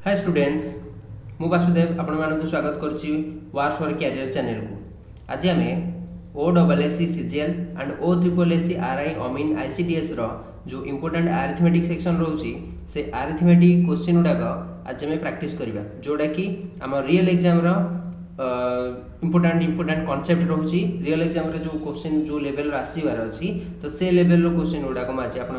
Hi students, मु वासुदेव आपण मानक स्वागत करछि वार फॉर कैरियर चैनल को। आज आम OSSC CGL and OSSC RI अमीन ICDS रो जो इम्पोर्टेंट अरिथमेटिक सेक्शन रोची से अरिथमेटिक क्वेश्चन गुड़ाक आज आम प्रैक्टिस करबा जोड़ा कि आम रियल एग्जाम रो इम्पोर्टेंट कॉन्सेप्ट रोची। रियल एग्जाम रे जो क्वेश्चन जो लेवल आसबार अच्छी तो से लेवल रो क्वेश्चन गुड़ाक आज आपण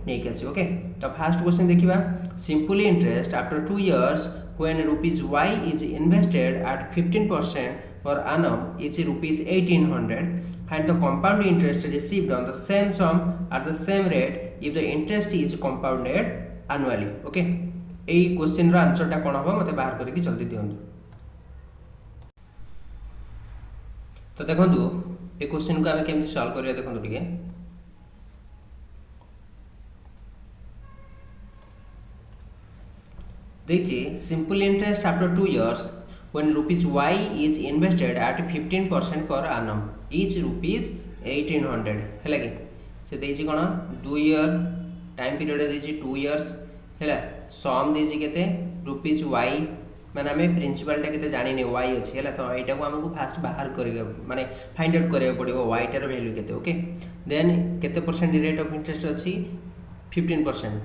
नहीं आसी। ओके, तो फास्ट क्वेश्चन देखिबा। Simply interest after 2 years when rupees y is invested at 15% per annum is rupees 1800, find the compound interest received on the same sum at the same rate if the interest is compounded annually। Okay, एई question रो answer टा कोन हो मते बाहर करके जल्दी दियंतु। तो देखंतु ए क्वेश्चन को आमे केमति सॉल्व करिया देखंतु टिके। देखिए, simple interest after 2 years when rupees y is invested at 15% per annum is rupees 1800 है कि से देछि कोन 2 year टाइम पीरियड देछि 2 years है। सम देछि केते रुपीज y माने हमें प्रिंसिपल टा केते जानि नै y अछि है। तो एटा को हमको फास्ट बाहर करिया माने फाइंड आउट करिया पड़िबो y टा रो वैल्यू केते। ओके, देन केते परसेंट रेट ऑफ इंटरेस्ट अछि 15%।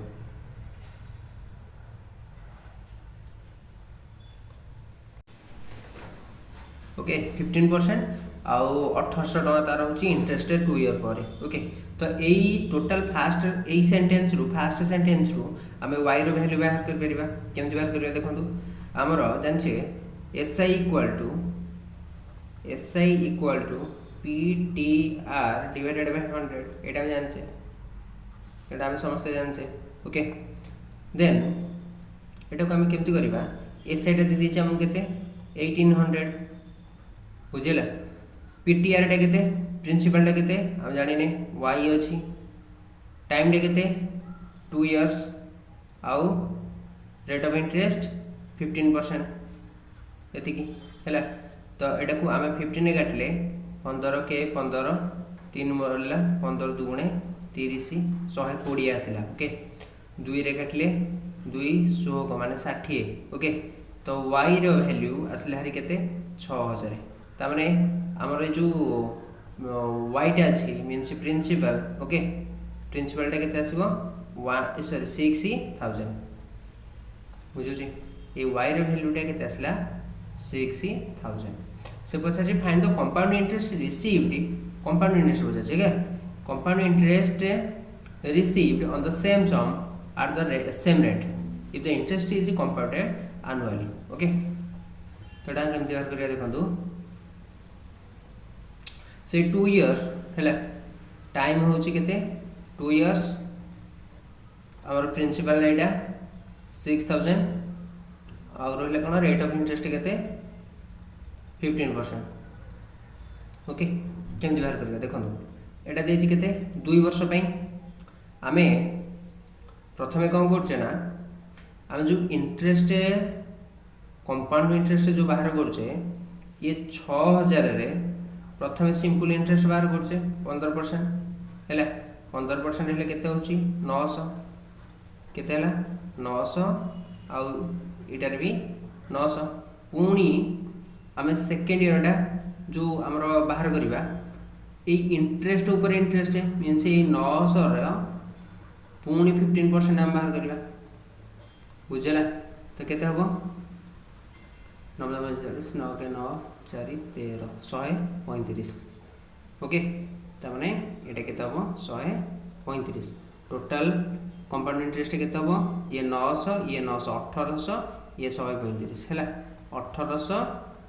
ओके, 15% आउ 1800 टका तार होची इंटरेस्ट 2 ईयर पर। ओके, तो एई टोटल फास्ट एई सेंटेंस रू फास्ट सेंटेंस रू हमें y रो वैल्यू बाहर कर परिबा। केमति बाहर करिया देखंतु। हमर जानछे SI equal to PTR divided by 100 एटा हम जानछे, एटा हम समस्त जानछे। ओके, देन एटा को हम केमति करिबा। SI टा दे दिछ हम केते 1800 बुझेला। PTR टा केते प्रिंसिपल टा केते हम जानि नै y अछि, टाइम टा केते 2 इयर्स आउ रेट ऑफ इंटरेस्ट 15% एति की हैला। तो एटा को आमे 15 काटले 15 के 15 3 मरला 15 दुगुणे 30 120 आसिला। ओके, 2 रे काटले 2 16 माने 60। ओके, तो y रो वैल्यू आसले हरी केते 6000। ता माने हमर जो y टा अछि मींस प्रिंसिपल। ओके, प्रिंसिपल टा केते आसीबो 6000 बुझो छी। ए y रो वैल्यू टा केते आसला 6000। से पछा छी find the compound interest received. Compound interest बुझा छी के compound interest received on the same sum at the same rate if the interest is compounded annually. Okay, तो डा केमति बाहर करिया देखंतु। से 2 ईयर हैला, टाइम होची केते 2 इयर्स, हमर प्रिंसिपल रेटा 6000 और रहले कोन रेट ऑफ इंटरेस्ट केते 15%। ओके, केमति बाहर करिया देखंतु। एटा देछि केते 2 वर्ष पई आमे प्रथमे कोन करछे ना आमे जो इंटरेस्ट कंपाउंड इंटरेस्ट जो बाहर करछे ये 6000 रे प्रथमे सिंपल इंटरेस्ट बाहर करछे 15% हैला। 15% हेले केते होची 900 केते हला 900 आउ इटार भी 900। पुणी आमे सेकेंड ईयर टा जो हमरो बाहर करिबा ए इंटरेस्ट ऊपर इंटरेस्ट मींस ए 900 रे पुणी 15% हम बाहर करिबा बुझला। तो केते हबो 9 के 9 4 13 135। ओके, त माने एटा केते हबो 135। टोटल कंपाउंड इंटरेस्ट केते हबो ये 900 ये 900 1800 ये 135 हैला। 1800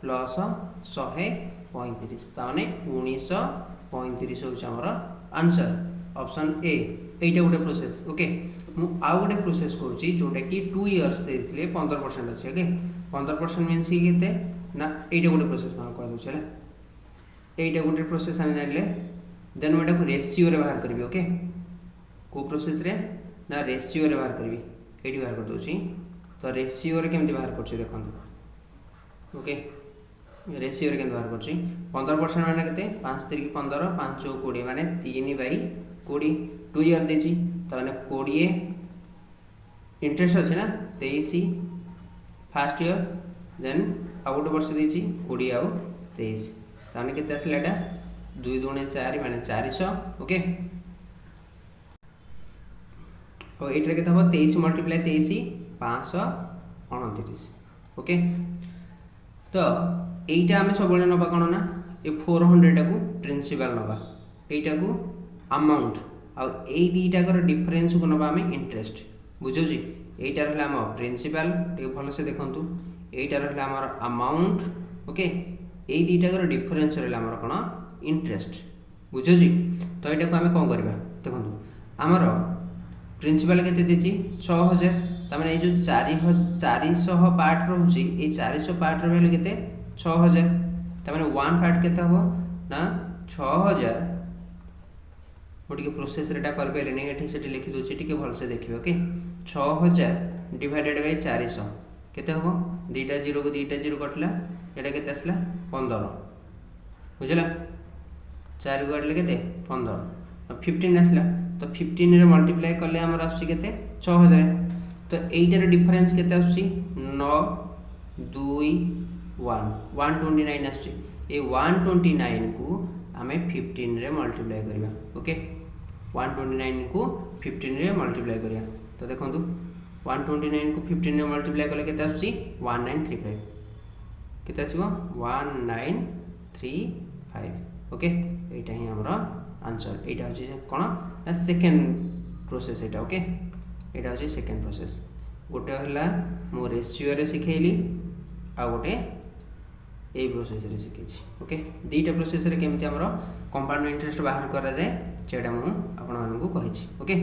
प्लस 135 त माने 1935 होछ हमर आंसर ऑप्शन ए। एटा गोटे प्रोसेस। ओके, मु आ गोटे प्रोसेस कहूची जोटा कि 2 इयर्स देथिले 15% अछि। ओके, 15% मींस कि केते ना एटा गोटे प्रोसेस मा कह दउ छला। एटा गोटे प्रोसेस हम जानले देन एटा को रेशियो रे बाहर करबी। ओके, को प्रोसेस रे ना रेशियो रे बाहर करबी। एटी बाहर कर दउची। तो रेशियो रे केमति बाहर करछि देखंतु। ओके, रेशियो रे केमति बाहर करछि 15% माने केते 5 3 15 5 4 20 माने 3/20 2 ईयर देछि त माने 20 इंटरेस्ट अछि ना 23 फास्ट इयर देन आउ गोटे वर्ष देती 20 आउ 23 ताने केते आसला एटा 2 दूने 4 माने 400 ओके और ये के 23 मल्टीप्लाई 23 529 ओके तो यहीटा आम सब नवा कौन ना ये 400 को प्रिंसिपल नवा यहीटा को अमाउंट आउ दीटाकर डिफरेन्स को नवा आम इंटरेस्ट बुझुची यहीटा रहा आम प्रिंसिपल ये भल से देखूँ यहीटा रहा आम अमाउंट ओके ये दीटाकर डिफरेन्स रहा आम कौन इंटरेस्ट बुझुची तो यहाँ को आम कौन करवा देखो आमर प्रिंसिपल के 6000 तमें ये जो 400 पार्ट रोचे ये 400 पार्ट रही के 6000 तमें 1 पार्ट के ना 6000 मुझे प्रोसेस रेटा कर पारे लिखी दूसरी टी भलसे देखिए ओके 6000 डिवाइडेड बाय 400 केते हम दुईटा जीरो को दुईटा जीरो कटला यहाँ के आसला 15 बुझला 4 को काटले के 15 15 आसला तो 15 रे मल्टीप्लाई कले आमर आसुची केते 6000 तो एटार डिफरेन्स केते आसुची 9 2 1 129 आसुची ए 129 को आमे 15 रे मल्टीप्लाई करिया ओके 129 को 15 रे मल्टीप्लाई करिया तो देखंतु 129 को 15 रे मल्टीप्लाई कले केते आसुची 1935 केते आसीबो 1935 ओके एटा ही हमरा आंसर एटा होची कोन ना सेकंड प्रोसेस एटा ओके एटा होची सेकंड प्रोसेस गोटे हला मो रेशियो रे सिखेली आ गोटे ए प्रोसेस रे सिखेछि ओके दीटा प्रोसेस रे केमति हमरो कंपाउंड इंटरेस्ट बाहर करा जाय सेटा मु आपन मानन को कहिछि ओके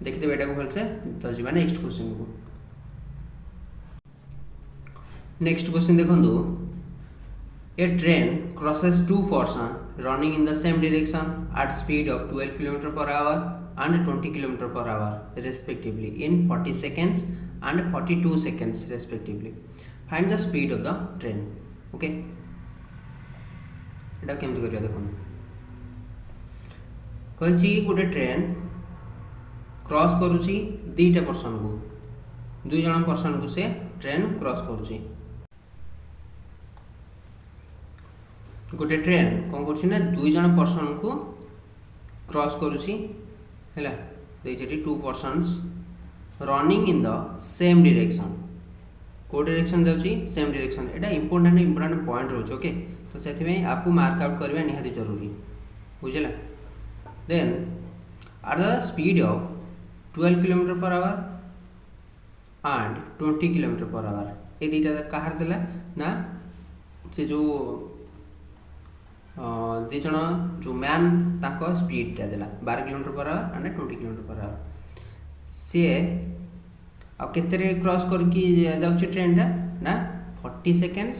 देखि देबे एटा को भलसे तो जीवा नेक्स्ट क्वेश्चन को नेक्स्ट क्वेश्चन देखंतु A train crosses two persons running in the same direction at speed of 12 km per hour and 20 km per hour respectively in 40 seconds and 42 seconds respectively. Find the speed of the train. Okay. এটা কেমতি করিয়া দেখুন কইছি গোটে train cross करूची दुईटा person को दुई जन पर्सन को से ट्रेन क्रॉस करूची गोटे ट्रेन कौन कर दुई जन पर्सन को क्रॉस करुची है two persons running in the same direction को डायरेक्शन जाउची सेम डायरेक्शन एटा इंपोर्टेंट पॉइंट रोच ओके तो से आपको मार्क आउट करवा निहाती जरूरी बुझला then at the speed of 12 km per hour and 20 km per hour ये दीटा कहार देला ना से जो दी जन जो मैन ताको स्पीड टा देला 12 km per hour and 20 km per hour सी आ केतरे क्रॉस करके जाउची ट्रेन टा ना 40 सेकेंड्स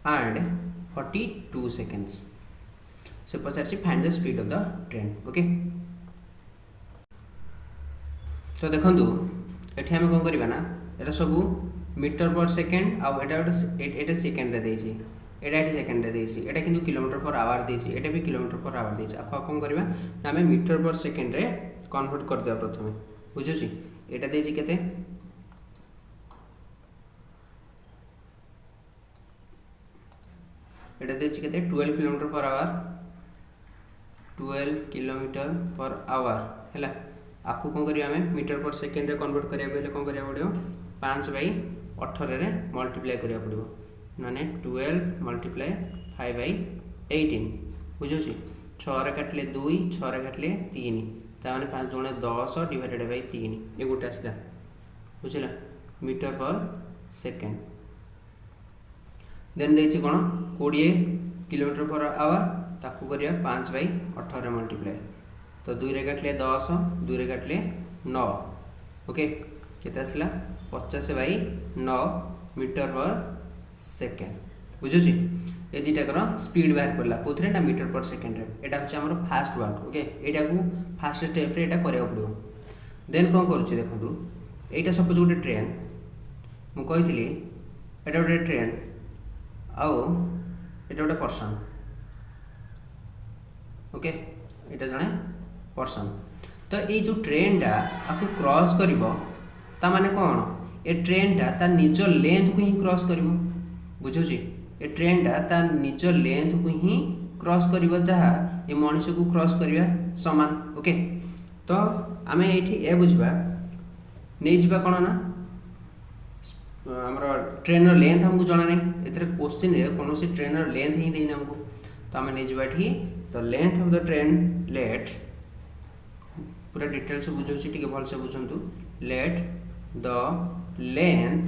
एंड 42 सेकेंड्स से पचारची find the speed of the train okay तो देखंतु एठी हम कोन करबा ना एटा सब मीटर पर सेकेंड आ एटा सेकेंड रे देछि एटा सेकेंड एटा किंतु किलोमीटर पर आवर देछि एटा भी किलोमीटर पर आवर देछि आखो कोन करबा ना हमें मीटर पर सेकेंड रे कन्वर्ट कर दिया प्रथमे बुझुछि एटा देछि केते एटा देछि केते 12 kilometre per hour 12 kilometre per hour हैला आखो कोन करबा हमें मीटर पर सेकेंड रे कन्वर्ट करिया गले कोन करिया पड़ियो 5/18 रे मल्टीप्लाई करिया पड़ियो माने 12 मल्टीप्लाई 5/18 बुझुछि 6 रे काटले 2 6 रे काटले 3 ता माने 5 गुणे 10 डिवाइडेड बाय 3 ए गोटे आसला बुझिला मीटर पर सेकेंड देन देछि कोन 20 किलोमीटर पर आवर ताकू करिया 5/18 मल्टीप्लाई तो 2 रे काटले 10 2 रे काटले 9 ओके केते आसला 50/9 मीटर पर सेकेंड बुझुछि ए दीटा कर स्पीड बाहर पड़ला कोथरे ना मीटर पर सेकेंड रे एटा होछि हमर फास्ट वर्क ओके एटा को फास्ट स्टेप रे एटा करिया पड़ो देन कोन करूछि देखंतु एटा सपोज गोटे ट्रेन मु कहितली एटा गोटे ट्रेन आउ एटा गोटे पर्सन ओके एटा जने पर्सन तो ये जो ट्रेन टा आपको क्रॉस करिवो ता माने कोन ए ट्रेनटा ता निज लेंथ को ही क्रॉस करिवो बुझुची ए ट्रेनटा ता निज लेंथ को ही क्रॉस करिवो जहा ए मनुष्य को क्रॉस करिया समान ओके तो आमे एठी ए बुझबा नै जिबा कोन ना हमरो ट्रेनर लेंथ हमको जाना नहीं एथरे क्वेश्चन रे कोनोसी ट्रेनर लेंथ ही देना हमको तो आमे नै जिबा एठी तो length of the train let पूरा डिटेल्स बुझौछि ठीक भल से बुझंतु let the length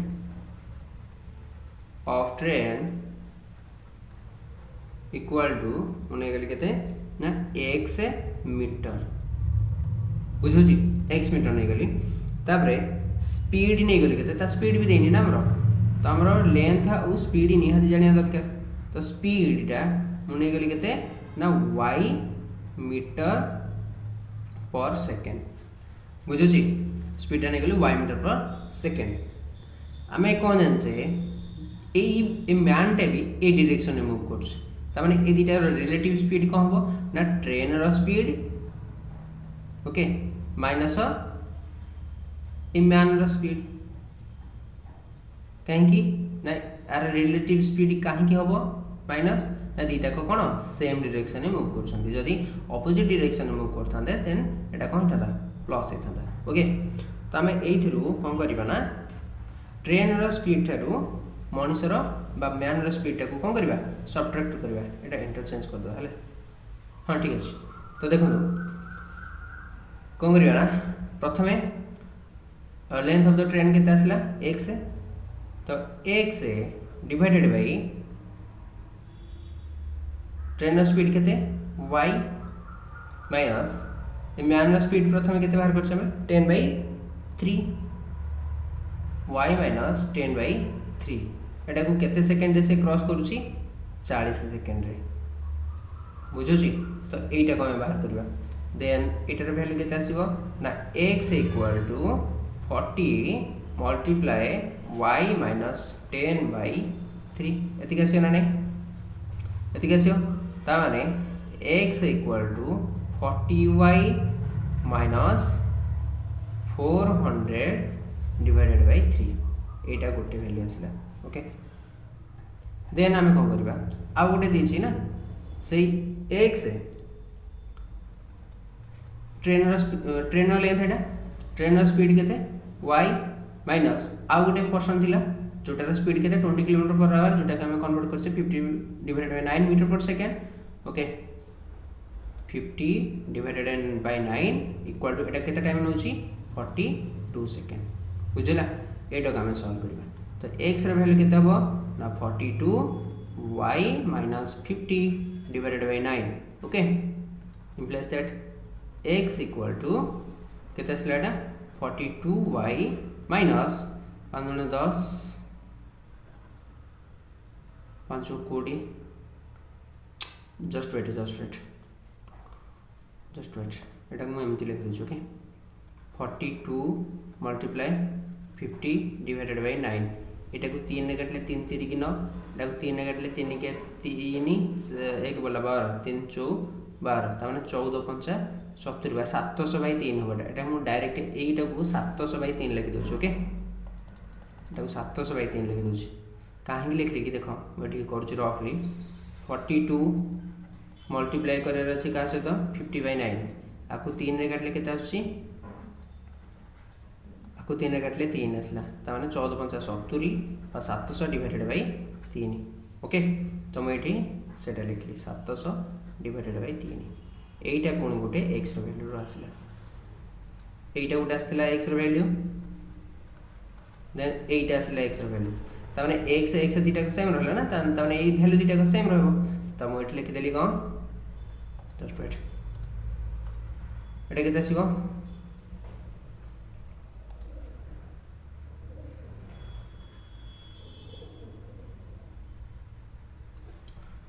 of train equal to मने गेली केते ना x मीटर बुझौछि x मीटर नै गेली तापरे स्पीड नै गेली केते ता स्पीड भी देनी ना हमरो तो हमरो लेंथ और स्पीड निहाती जानिया दरकार तो स्पीड टा मने गेली केते ना y मीटर पर सेकेंड बुझुची स्पीड टा नेगली y मीटर पर सेकेंड आमे कोन जानसे ए मैन टे भी ए डायरेक्शन में मूव करछ त माने ए दिटा रिलेटिव स्पीड को हबो ना ट्रेन रो speed okay minus a man रो स्पीड काहे की ना आर रिलेटिव स्पीड काहे की हबो माइनस ना दीटा को कोन सेम डायरेक्शन में मूव करछंती जदी ऑपोजिट डायरेक्शन में मूव करथांदे देन एटा कोन थादा प्लस हेथांदा ओके त हमें एथिरु कोन करबा ना ट्रेन रो स्पीड थारु मनुष्य रो बा मैन रो स्पीड टा को कोन करबा सबट्रैक्ट करबा एटा इंटरचेंज कर दो हले हां ठीक अछि तो देखो कोन करबा ना प्रथमे लेंथ ऑफ द ट्रेन केते आसला x तो x divided by train speed केते y माइनस मैन स्पीड प्रथम केते बाहर करछ हम 10/3 y माइनस 10/3 एटा को केते सेकंड से क्रॉस करूची 40 सेकंड रे बुझुची तो एटा को हम बाहर करबा देन एटार वैल्यू केते आसीबो ना x equal to 40 multiply y minus 10/3 एति कैसे ना नहीं एति कैसे ता माने x equal to 40y minus 400 divided by 3 एटा गोटे वैल्यू आसला ओके देन हमें कोन करबा आ गोटे दिछि ना सेही x ट्रेन लेंथ एटा ट्रेन स्पीड केते y माइनस आ गोटे पर्सन थिला जोटार स्पीड केते 20 किलोमीटर पर आवर जोटा के हम कन्वर्ट करछे 50 divided by 9 metre per second okay 50 divided by 9 equal to एटा केते टाइम नउची 42 सेकंड बुझला एटा का हम सॉल्व करबा तो x रे वैल्यू केते हबो ना 42 y minus 50 divided by 9 okay implies that x equal to केते असला एटा 42y माइनस 5 5 20 जस्ट वेट एटा को एमती लिख देछु ओके 42 मल्टीप्लाई 50 डिवाइडेड बाय 9 एटा को 3 ने काटले 3 3 की 9 एटा को 3 ने काटले 3 के 3 1 बोला 12 3 4 12 ता माने 14 5 70 बा 700/3 होबा एटा मु डायरेक्ट एटा को 700/3 लिख देछु ओके एटा को 700/3 लिख देछु काहे लिखली कि देखो बटी करछ रफली 42 मल्टीप्लाई करे अछि का से तो 50/9 आकु 3 रे काटले केते आछि आकु 3 रे काटले 3 आसला ता माने 14 5 70 और 700 डिवाइडेड बाय 3 ओके तो मैं एठी सेटा लिखली 700 डिवाइडेड बाय 3 एटा कोन गोटे x रो वैल्यू रो आसला एटा गोटे आस्तला x रो वैल्यू देन एटा आसला x रो वैल्यू ता माने x दीटा को सेम रहला ना ता माने ए वैल्यू दीटा को सेम रहबो त मो एठी लिख देली कोन जस्ट वेट एटा केते आसीबो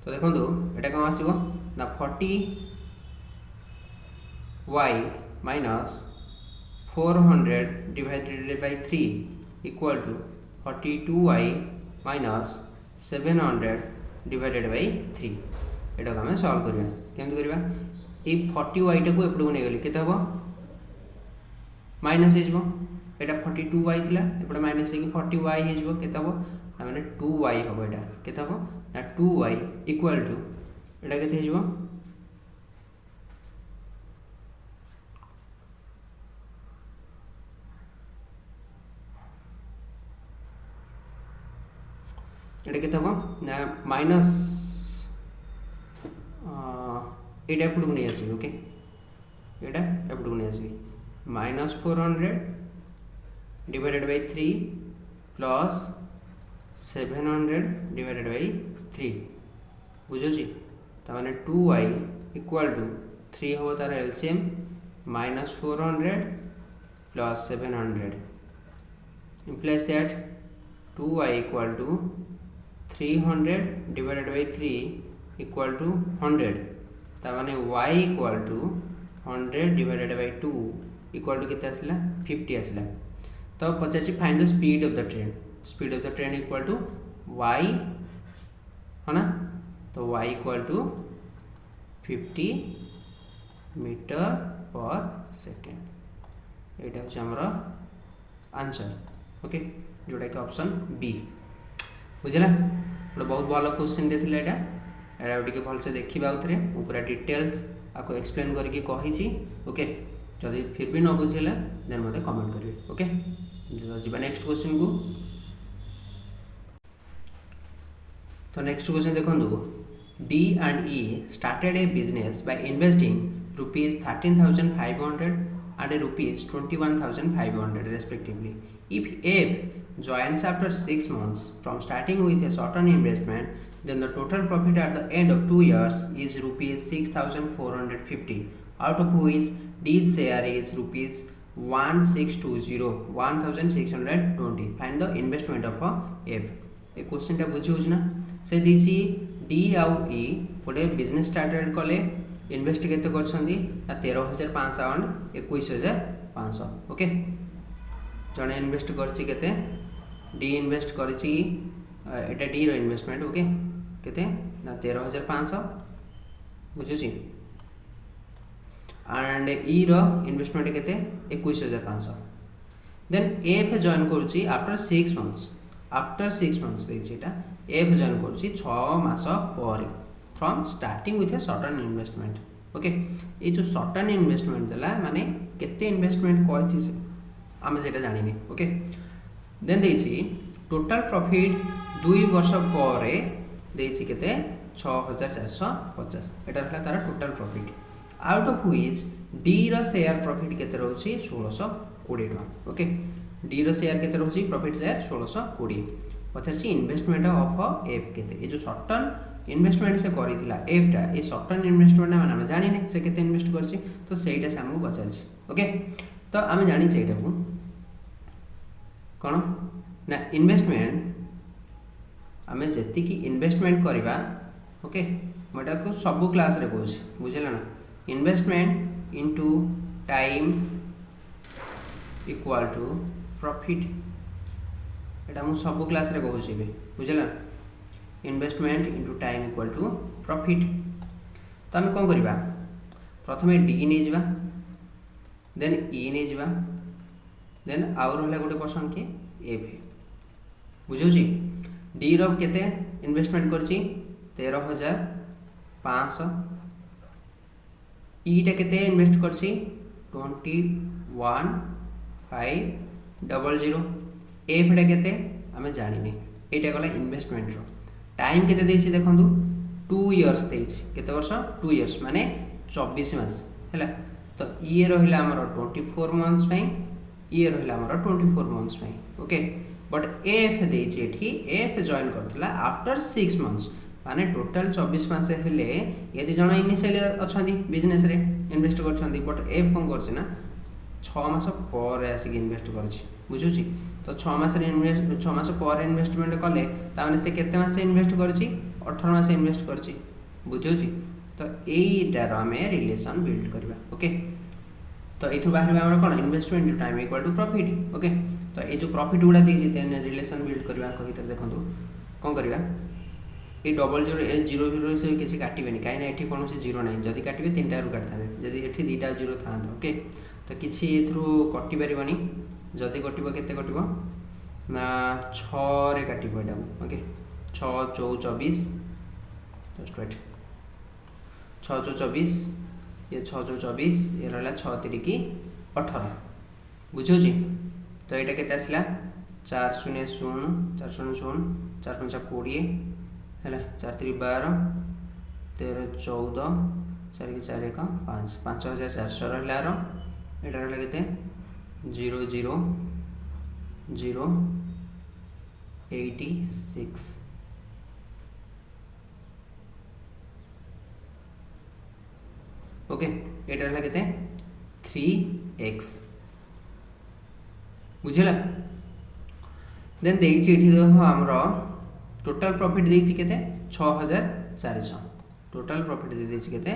तो देखंतु एटा कोन आसीबो ना 40 y minus 400 divided by 3 equal to 42y minus 700 divided by 3 एटा को हम सॉल्व करबा केमति करबा ए 40y टा को एपडू नै गेली केते हबो माइनस हो एटा 42y थिला एपटे माइनस हे 40y हे केते हो माने 2y हो एटा केते हो ना 2y इक्वल टू एटा केते हे एटा केते हो ना माइनस एटा एपटू नहीं आसी ओके एटा एपटू नहीं आसी -400 divided by 3 plus 700 divided by 3 बुझुची ताने 2y इक्वल टू 3 हो तार LCM -400 plus 700 implies that 2y equal to 300 divided by 3 equal to 100 ताने y equal to 100 divided by 2 equal to कितना आसला 50 आसला तो पचार find the speed of the train equal to y है ना तो y इक्वल टू 50 मीटर पर सेकेंड यहाँ हूँ आमर आंसर ओके जोटा कि ऑप्शन बी बुझला गोटे बहुत भल क्वेश्चन टे थिला एटा टे भलसे देखा आउे पूरा डिटेल्स आपको एक्सप्लेन करके कही ओके जदि फिर भी न बुझेला देन मते कमेंट करेंगे ओके जी नेक्स्ट क्वेश्चन को तो नेक्स्ट क्वेश्चन देखो D and E started a business by investing rupees 13,500 and rupees 21,500 respectively. If F joins after 6 months from starting with a certain investment, then the total profit at the end of 2 years is rupees 6,450, out of which D's share is rupees 1620, 1,620. Find the investment of F. A question टा बुझी ना से दीची D आउ ई गोटे business started कले invest केते करछंदी 13,500 and 21,500 okay जने invest करछि केते डी इन्वेस्ट करछि एटा डी रो इन्वेस्टमेंट ओके केते ना 13,500 बुझुछि एंड ई रो इन्वेस्टमेंट केते 21,500 देन एफ जॉइन करछि आफ्टर 6 मंथ्स आफ्टर 6 मंथ्स देखिए एफ जॉइन कर 6 मास पर from starting with a certain investment okay ये जो सर्टन इन्वेस्टमेंट देला माने केते इन्वेस्टमेंट करछि आमे सेटा जानिनी ओके देन देछि टोटल प्रॉफिट 2 वर्ष पर देछि केते 6,450 एटा रहला तार total profit out of which D रो शेयर प्रॉफिट केते रहउछि 1620 टका ओके डी रो शेयर केते रहउछि प्रॉफिट शेयर 1620 पछाछि इन्वेस्टमेंट ऑफ एफ केते ए जो सर्टन इन्वेस्टमेंट से करिथिला एफ टा ए सर्टन इन्वेस्टमेंट माने हम जानि नै से केते इन्वेस्ट करछि तो सेटा से हमहु पछाछि ओके तो हम जानि छै एटा को कोन ना इन्वेस्टमेंट हमें जति की इन्वेस्टमेंट करबा ओके मोटा को सब क्लास रे कहउछि बुझिला ना investment into time equal to profit एटा हम सब क्लास रे कहउछि बे बुझला investment into time equal to profit तो हम कोन करबा प्रथमे डी नै जिबा देन ई नै जिबा देन आउर हला गोटे पर्सन के एफ बुझौछि डी रो केते इन्वेस्टमेंट करछि 13,500 ई टा केते इन्वेस्ट करछि 21,500 एफ टा केते हमें जानि नै एटा गला इन्वेस्टमेंट रो टाइम केते देछि देखंतु 2 इयर्स देछि केते वर्ष 2 इयर्स माने 24 मास हैला तो ये रहिला हमर 24 मंथ्स पई ये रहिला हमर 24 मंथ्स पई ओके बट एफ देछि एठी एफ जॉइन करथला आफ्टर 6 मंथ्स माने टोटल 24 मास हेले यदि जण इनिशियली अछंदी बिजनेस रे इन्वेस्ट करछंदी बट एफ कोन करछ ना 6 मास पर आसी इन्वेस्ट करछि बुझुछि तो 6 मास पर इन्वेस्टमेंट कले ताने से केते मास इन्वेस्ट करछि 18 मास इन्वेस्ट करछि बुझुछि तो एटार हमें रिलेशन बिल्ड करबा ओके तो एथु बाहर हमर कोन investment time equal to profit okay तो ए जो प्रॉफिट गुडा देछि तेने रिलेशन बिल्ड करबा को भीतर देखंतु कोन करबा A double zero A zero zero से किसी काटिबेनी काई ना एठी कोनोसी जीरो नाही जदी काटिबे तीनटा रु काटथाने जदी एठी दीटा जीरो थांत ओके तो किसी कटि पारिबनी जदि कटिब केते कटिब ना 6 रे काटिब एटा ओके 6 चौ 24 जस्ट वेट 6 चौ 24 ये 6 चौ 24 ये रहला 6 तिरिकी 18 बुझौछि तो एटा केते आसला 4 0 0 4 0 0 4 5 20 है 4 3 12 13 14 4 की 4 1 5 5400 रहा एटा रहा केते 0 0 0 86 ओके एटा रहा केते 3x बुझला देन देइछि एठी देखो हमरो टोटल प्रॉफिट देइछि केते 6400 टोटल प्रॉफिट देइछि केते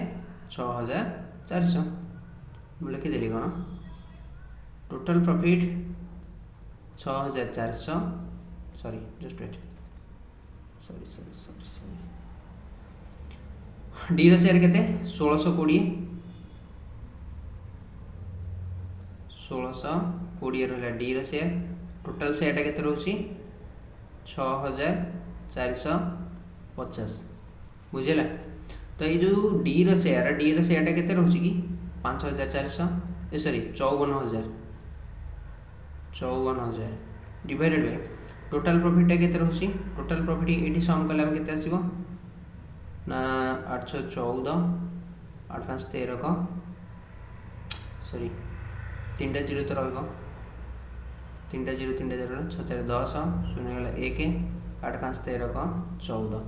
6400 बोले कि देली कोन total profit 6400 sorry just wait sorry D रो शेयर केते 1620 रहला डी रो शेयर टोटल शेयर टा केते रहउची 6450 बुझला तो ये जो डी रो शेयर टा केते रहउची कि 5400 ए sorry 54000 divided by total profit टा केते रहउची टोटल प्रॉफिट एठी सम कला में केते आसीबो ना 814 8 5 13 को सॉरी 3टा 0 तो रहइबो 3टा 0 6 4 10 शून्य गला 1 8 5 13 को 14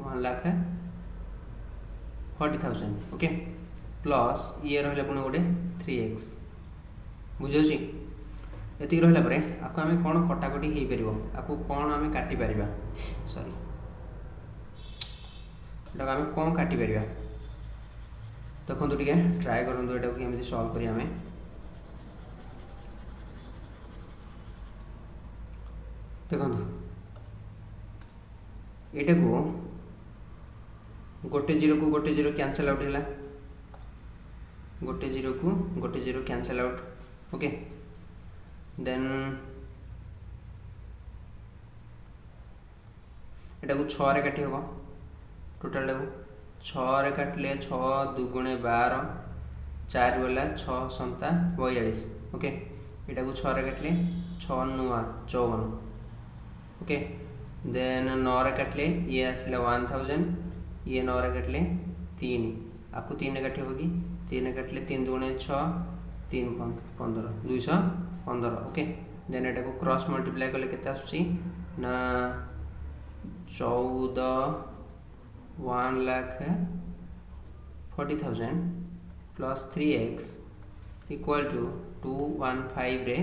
1,40,000 ओके प्लस ये रहला पुणी गोटे 3x बुझौछि एति रहला परे आको हमें कोन कटाकटी हेई परिबो आको कोन हमें काटी परिबा सॉरी एटा हमें कोन काटी परिबा देखो तो ठीक है ट्राई करंदो एटा कि हम सॉल्व करी हमें देखो एटा को गोटे जीरो कैंसल आउट है गोटे zero cancel out okay then एटा को 6 रे काटी होबो टोटल को 6 रे काटले 6 2 12 4 वाला 6 7 42 ओके एटा को 6 रे काटले 6 9 54 ओके देन 9 रे काटले ये आसला 1000 ये 9 रे काटले 3 आपको 3 रे काटी होगी 3 रे काटले 3 2 6 3 15 215 ओके देन एटा को क्रॉस मल्टीप्लाई करले केते आसी ना 14 1,40,000 प्लस 3x इक्वल टू 215 रे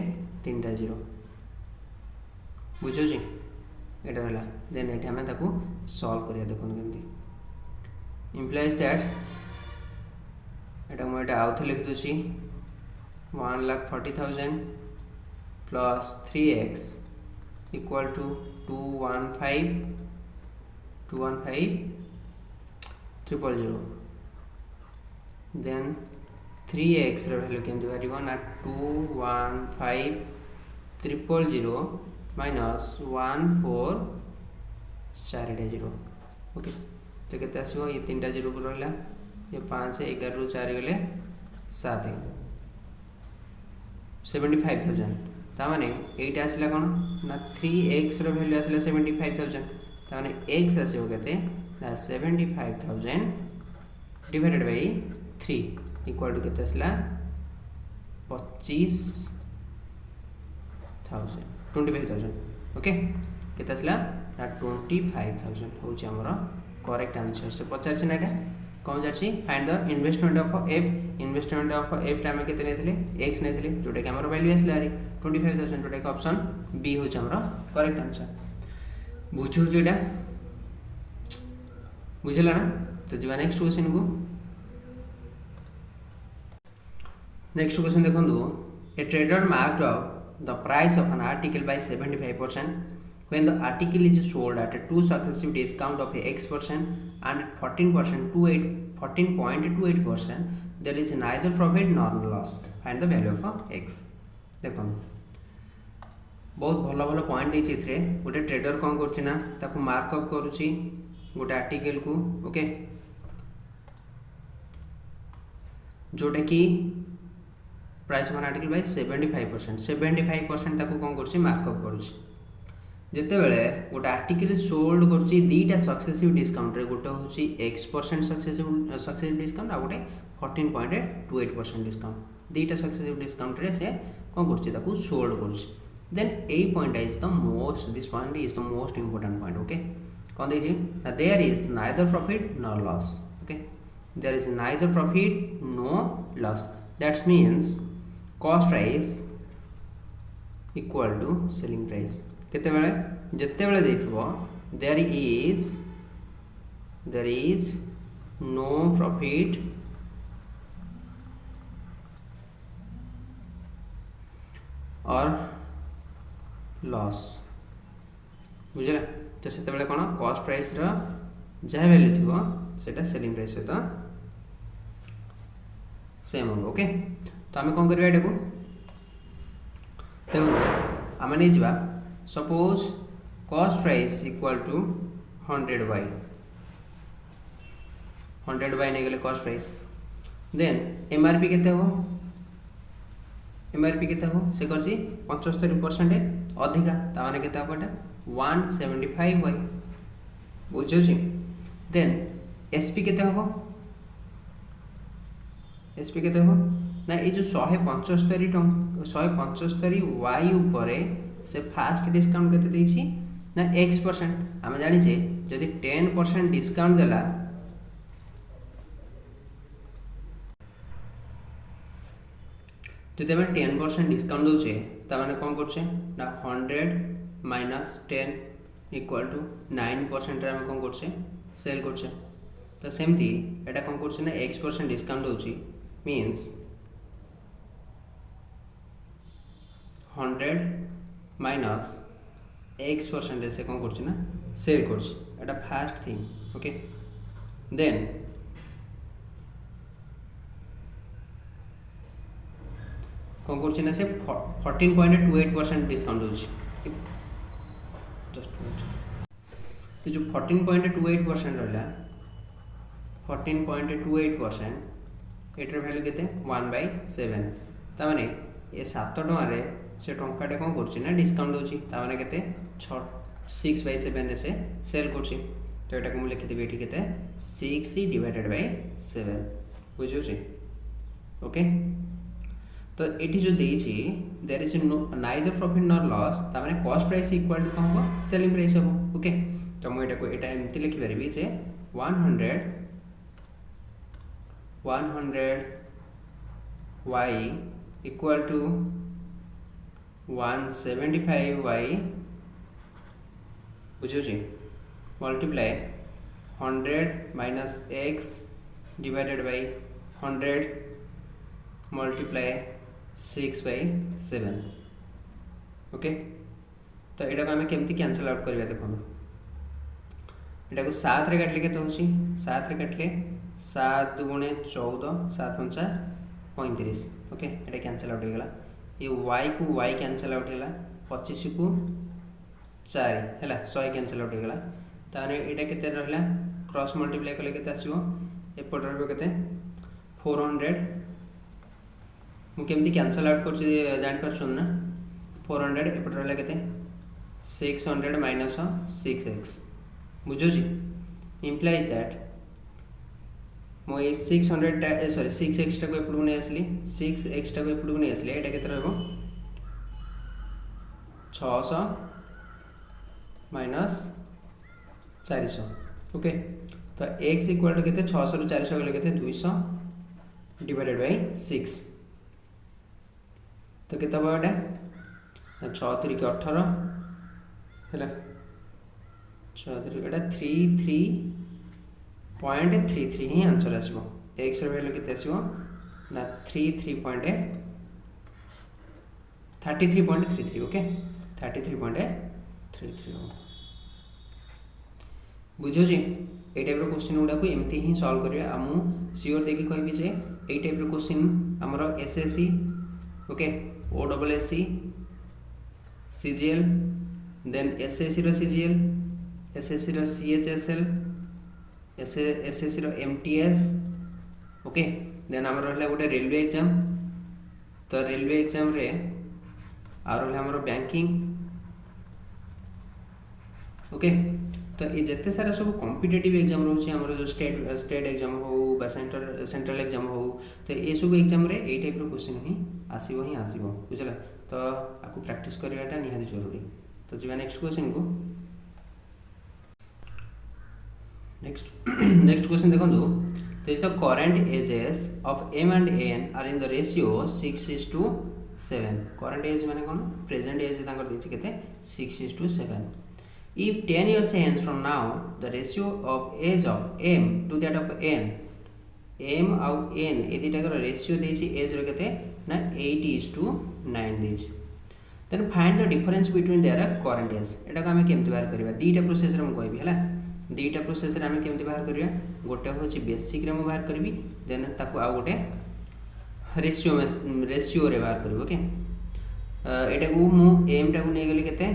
3टा 0 बुझो जी एटा रहला देन एटा हमें ताको सॉल्व करिया देखो केमती implies that एटा मैं एटा आउथ लिख दोची 1,40,000 plus 3x equal to 215,000 then 3x रे वैल्यू केमती बारिबो ना 215,000 minus 1,4,4,0 ओके तो केते आसीबो ये 3टा 0 को रहला ये 5 11 रु 4 गले 7 75,000 ता माने एटा आसला कोन ना 3x रो वैल्यू आसला 75,000 ता माने x आसीबो केते ना 75,000 डिवाइडेड बाय 3 इक्वल टू केते आसला 25,000 ओके केते आसला ना 25,000 होची हमर करेक्ट आंसर से पचार छी ना एटा कौन जाची find the investment of f investment of f time केते नेथिले x नेथिले जोटा कि हमर वैल्यू आसला रे 25,000 जोटा कि ऑप्शन बी होची हमर करेक्ट आंसर बुझु जेडा बुझला ना तो जीवा नेक्स्ट क्वेश्चन को नेक्स्ट क्वेश्चन देखंदो a trader marked the price of an article by 75% when the article is sold at 2 successive discount of x% and 14.28% there is neither profit nor loss find the value of x. देखो बहुत भल भल point देते गोटे trader कौन कर markup करुच्ची गोटे article को ओके जोटा कि प्राइस वन आर्टिकल बाय 75% 75% ताको कौन कर मार्कअप करुच्ची जिते बेले गोटे आर्टिकल सोल्ड करुच्ची दीटा सक्सेसिव डिस्काउंट रे गोटे हूँ X% सक्सेसिव डिस्काउंट आ गोटे 14.28% डिस्काउंट दीटा सक्सेसिव डिस्काउंट रे से कौन कर sold करुच्ची then a point is the most this point is the most important point okay कौन दीजिए there is neither profit nor loss okay there is neither profit no loss that means cost price equal to selling price केते बेले जत्ते बेले देथिबो there is no profit or loss बुझे तो से कौन कॉस्ट प्राइस जहाँ वैल्यू थी सेटा सेलिंग प्राइस सहित सेम हम ओके तो आम कौन करवा देखो आम नहीं जा suppose cost price equal to 100y नहीं गले कॉस्ट प्राइस देन एमआरपी केते हो एमआरपी केते हो से कर 75% अधिका ताने केते हो एटा 175y बुझुची देन एसपी केते हो एसपी केते हो ना ये जो 175 वाई ऊपर से फास्ट डिस्काउंट केते देछि ना x% आमे जानि छे जदि 10% डिस्काउंट देला जब 10% डिस्काउंट दूचे तमाने कौन करछे ना 100 माइनस 10 इक्वल टू 9% रे हम कौन करछे सेल करछे तो सेमती एटा कौन करछे ना x% डिस्काउंट दोची मींस 100 माइनस x% से कौन करछे ना सेल करछे एटा फास्ट थिंग ओके देन कौन कर से 14.28% डिस्काउंट दूसरी जस्ट तो जो 14.28% रहा 14.28% एटर वैल्यू केते 1/7 तामाने ये 7 टंका से टंकाटे कौन कर डिस्काउंट दूसरी तामाने केते 6/7 से सेल करछि तो एटा को मु लिखि देबे एठी केते 6 डिवाइडेड बाय 7 बुझुछि ओके तो ये जो देछि there is neither profit nor loss तामाने कॉस्ट प्राइस इक्वल टू कौन हम सेलिंग प्राइस हम ओके तो मु एटा को एटा एमती लिखि परबी जे 100 y इक्वल टू 175y बुझुछि multiply 100 minus x divided by 100 multiply 6/7 okay तो यहाँ को आम केमती कैंसल आउट करवा देखो यहाँ को 7 रे काटले केते होची 7 रे काटले 7 गुणे 14 7 पंचा 35 ओके ये कैंसल आउट होगा ये y को y कैंसल आउट होगा 25 को 4 है 100 कैंसल आउट होगा ताने यहाँ केते रहला क्रॉस मल्टीप्लाई कले केते आसीबो एपट रहबो केते 400 मुझे कैंसल आउट कर जान पार्छन ना 400 एपट रहा के 600 माइनस 6x बुझुची इम्प्लाइज दैट मुझे 600 सॉरी 6x टाक एपट नहीं आसली 6x टाक एपट नहीं आसली यहाँ के 600 माइनस 400 ओके तो x इक्वल टू के 600 रू 400 गले के 200 डिवाइडेड बाय 6 तो कितना बड़ा 6 3 के 18 है 6 3 एटा 33.33 ही आंसर आसबो x र वैल्यू केते आसबो ना 33.33 ओके 33.33 बुझो जी ए टाइप रो क्वेश्चन गुडा को एमती ही सॉल्व करिया हमु श्योर देखि कहबी जे ए टाइप रो क्वेश्चन हमरो SSC okay OSSC CGL then SSC रो CGL SSC रो CHSL SSC रो MTS ओके देन आम रहा गोटे रेलवे एग्जाम तो रेलवे एग्जाम रे आ रहा आम बैंकिंग ओके तो ये जिते सारा सब कॉम्पिटिटिव एग्जाम रोचे आमर जो स्टेट एग्जाम हो सेंट्रल एग्जाम हो तो ये सब एग्जाम रे ए टाइप क्वेश्चन ही आसो बुझला तो आपको प्रैक्टिस करवाटा निहाती जरूरी। तो जी नेक्स्ट क्वेश्चन को नेक्स्ट क्वेश्चन देखो this the current ages of m and n are in the ratio 6:7 current age माने कोन प्रेजेंट एज तांकर देछि केते 6:7 if 10 years hence from now the ratio of age of m to that of n m आउ n ए दुटा कर ratio देछि as रो केते ना 8:9 देछि then find the difference between their current age एटा को हमें केमति बाहर करबा दीटा प्रोसेस रे हम कहबी हला दीटा प्रोसेस रे हमें केमति बाहर करबा गोटे होछि बेसिक रे हम बाहर करबी देन ताको आ गोटे रेशियो रे बाहर करबो ओके एटा को मु m टा को नै गेली केते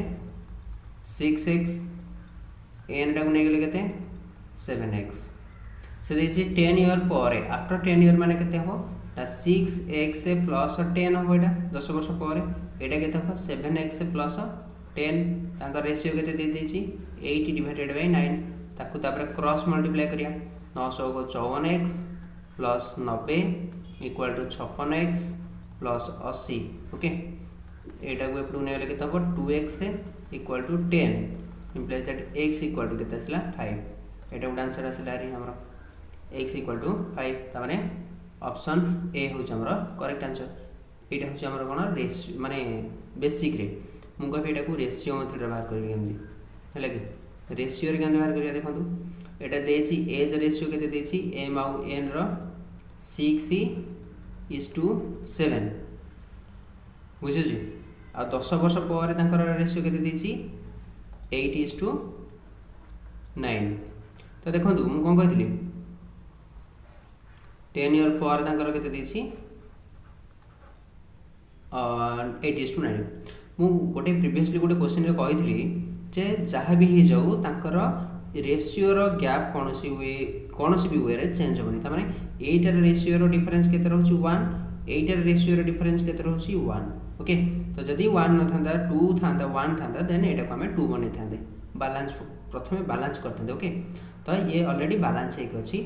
6x n टा को नै गेली केते 7x से देछि 10 ईयर पर आफ्टर 10 ईयर माने केते हो 6x प्लस 10 हो एटा 10 वर्ष पर एटा केते हो 7x प्लस 10 तांका रेशियो केते दे देछि 8 डिवाइडेड बाय 9 ताकू तापर क्रॉस मल्टीप्लाई करिया 900 को 54x plus 90 equal to 56x plus 80 okay एटा को एपडू नै गेले केते हो 2x equal to 10 implies that x equal to केते आसला 5 एटा गुड आंसर आसला रे हमरा x इक्वल टू 5 त माने ऑप्शन ए हो हमरा करेक्ट आंसर एटा हो हमरा कोन रेशियो माने बेसिक रे मु कहबे एटा को रेशियो मेथड बाहर करबे केमदी हैला कि रेशियो रे केमदी बाहर करिया देखंतु एटा देछि एज रेशियो केते देछि m आउ n रो 6:7 बुझियो जी आ 10 वर्ष पर तांकर रेशियो केते देछि 8:9 तो देखंतु मु कोन कहथिली 10 ईयर पर तांकर केते देछि 8:9 मु गोटे प्रीवियसली गोटे क्वेश्चन रे कहिथिली जे जहाँ भी ही जाऊ तांकर रेशियो रो गैप कोनोसी भी वे रे चेंज होबनी त माने एटार रेशियो रो डिफरेंस केते रहउची 1 एटार रेशियो रो डिफरेंस केते रहउची 1 ओके तो जदि 1 न थांदा 2 थांदा 1 थांदा देन एटा को हमें 2 बने थांदे बैलेंस प्रथमे बैलेंस करथांदे ओके तो ये ऑलरेडी बैलेंस एक अछि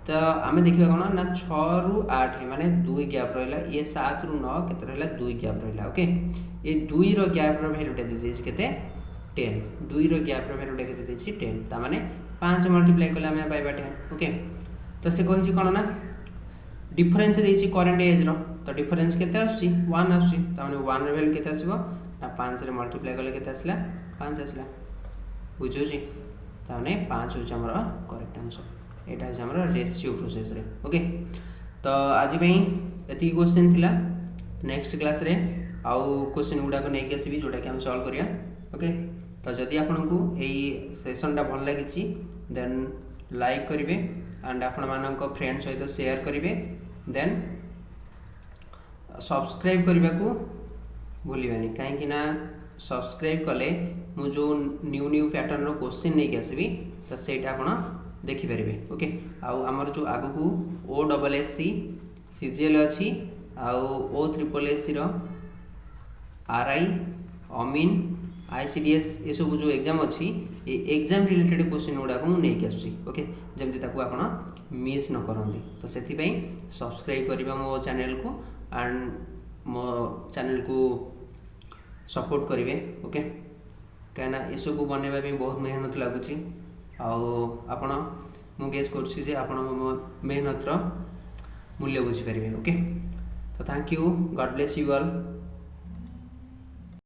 तो आमे देखिबा कोन ना 6 रु 8 माने 2 गैप रहला ये 7 रु 9 केते रहला 2 गैप रहला ओके ये 2 रो गैप रो वैल्यू दे देछि केते 10 2 रो गैप रो वैल्यू केते देछि 10 ता माने 5 मल्टीप्लाई करले हमें पाइबा 10 ओके तो से कहिछि कोन ना डिफरेंस देछि करंट एज रो तो डिफरेंस केते आसी 1 आसी ता माने 1 रो वैल्यू केते आसीबो ना 5 रे मल्टीप्लाई करले केते आसला 5 आसला बुझो जी ता माने 5 होछ हमर करेक्ट आंसर एटा होछ हमर रेशियो प्रोसेस रे ओके तो आज पई एति क्वेश्चन थिला नेक्स्ट क्लास रे आउ क्वेश्चन गुडा को नै के आसीबी जोटा कि हम सॉल्व करिया ओके तो जदि आपनको एई सेशनटा भल लागिछि देन लाइक करिवे एंड आपण मानको फ्रेंड सहित शेयर करिवे देन सब्सक्राइब करबा को भूलिबानी काहे कि ना सब्सक्राइब कले मु जो न्यू पैटर्न रो क्वेश्चन नै के आसीबी तो सेटा आपण देखि परिबे ओके आउ हमर जो आगु को OSSC CGL अछि आउ OSSC रो RI अमीन ICDS ये सब जो एग्जाम अच्छी ये एग्जाम रिलेटेड क्वेश्चन गुड़ा को नहीं आसुची ओके जमती ताकू आपण मिस न करंती तो सेथि पई सब्सक्राइब करबा मो चैनल को एंड मो चैनल को सपोर्ट करिवे ओके कहना ये सब बनेबा भी बहुत मेहनत लागुची आपण मु गेस करछि जे आपण मेहनत रो मूल्य बुझी परिवे ओके तो thank you God bless you all.